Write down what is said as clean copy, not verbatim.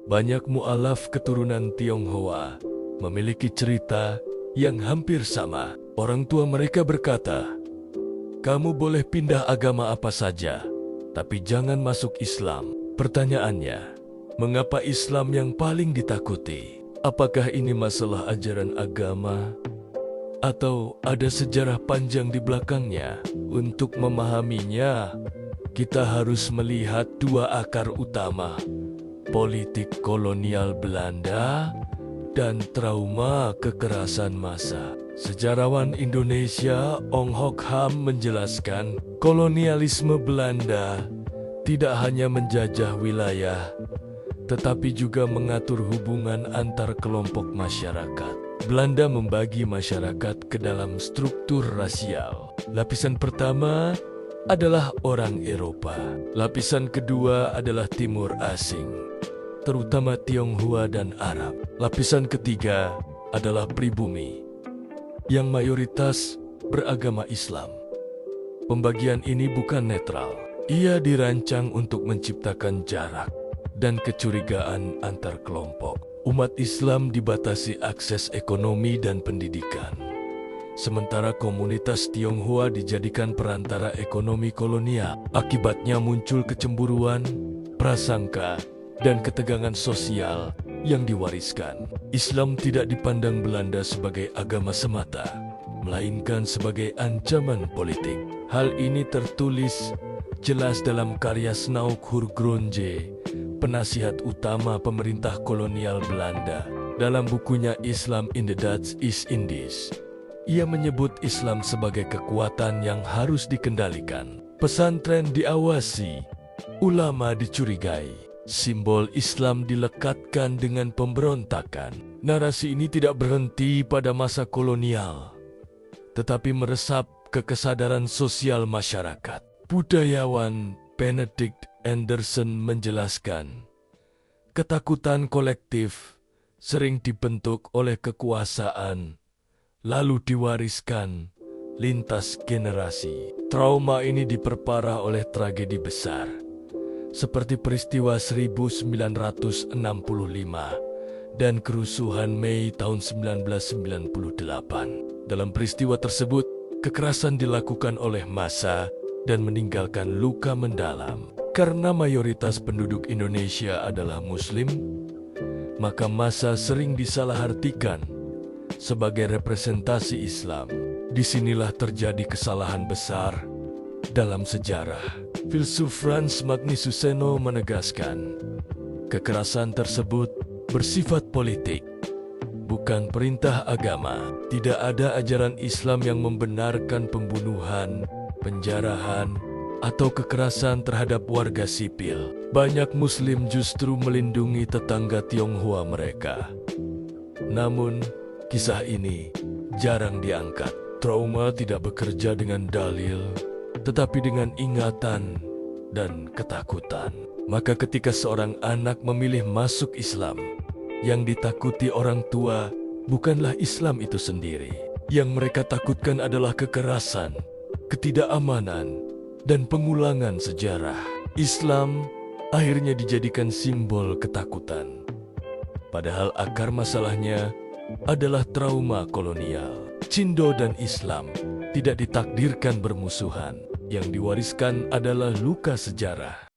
Banyak mu'alaf keturunan Tionghoa memiliki cerita yang hampir sama. Orang tua mereka berkata, "Kamu boleh pindah agama apa saja, tapi jangan masuk Islam." Pertanyaannya, mengapa Islam yang paling ditakuti? Apakah ini masalah ajaran agama? Atau ada sejarah panjang di belakangnya? Untuk memahaminya, kita harus melihat dua akar utama: politik kolonial Belanda dan trauma kekerasan massa. Sejarawan Indonesia Ong Hok Ham menjelaskan, kolonialisme Belanda tidak hanya menjajah wilayah, tetapi juga mengatur hubungan antar kelompok masyarakat. Belanda membagi masyarakat ke dalam struktur rasial. Lapisan pertama adalah orang Eropa. Lapisan kedua adalah Timur Asing, terutama Tionghoa dan Arab. Lapisan ketiga adalah pribumi, yang mayoritas beragama Islam. Pembagian ini bukan netral. Ia dirancang untuk menciptakan jarak dan kecurigaan antar kelompok. Umat Islam dibatasi akses ekonomi dan pendidikan, sementara komunitas Tionghoa dijadikan perantara ekonomi kolonial. Akibatnya muncul kecemburuan, prasangka, dan ketegangan sosial yang diwariskan. Islam tidak dipandang Belanda sebagai agama semata, melainkan sebagai ancaman politik. Hal ini tertulis jelas dalam karya Snauk Hurgronje, penasihat utama pemerintah kolonial Belanda, dalam bukunya Islam in the Dutch East Indies. Ia menyebut Islam sebagai kekuatan yang harus dikendalikan. Pesantren diawasi, ulama dicurigai, simbol Islam dilekatkan dengan pemberontakan. Narasi ini tidak berhenti pada masa kolonial, tetapi meresap ke kesadaran sosial masyarakat. Budayawan Benedict Anderson menjelaskan, ketakutan kolektif sering dibentuk oleh kekuasaan, lalu diwariskan lintas generasi. Trauma ini diperparah oleh tragedi besar, seperti peristiwa 1965 dan kerusuhan Mei tahun 1998. Dalam peristiwa tersebut, kekerasan dilakukan oleh massa dan meninggalkan luka mendalam. Karena mayoritas penduduk Indonesia adalah Muslim, maka massa sering disalahartikan sebagai representasi Islam. Disinilah terjadi kesalahan besar dalam sejarah. Filsuf Frans Magnisuseno menegaskan, kekerasan tersebut bersifat politik, bukan perintah agama. Tidak ada ajaran Islam yang membenarkan pembunuhan, penjarahan, atau kekerasan terhadap warga sipil. Banyak Muslim justru melindungi tetangga Tionghoa mereka. Namun, kisah ini jarang diangkat. Trauma tidak bekerja dengan dalil, tetapi dengan ingatan dan ketakutan. Maka ketika seorang anak memilih masuk Islam, yang ditakuti orang tua bukanlah Islam itu sendiri. Yang mereka takutkan adalah kekerasan, ketidakamanan, dan pengulangan sejarah. Islam akhirnya dijadikan simbol ketakutan. Padahal akar masalahnya adalah trauma kolonial. Cindo dan Islam tidak ditakdirkan bermusuhan. Yang diwariskan adalah luka sejarah.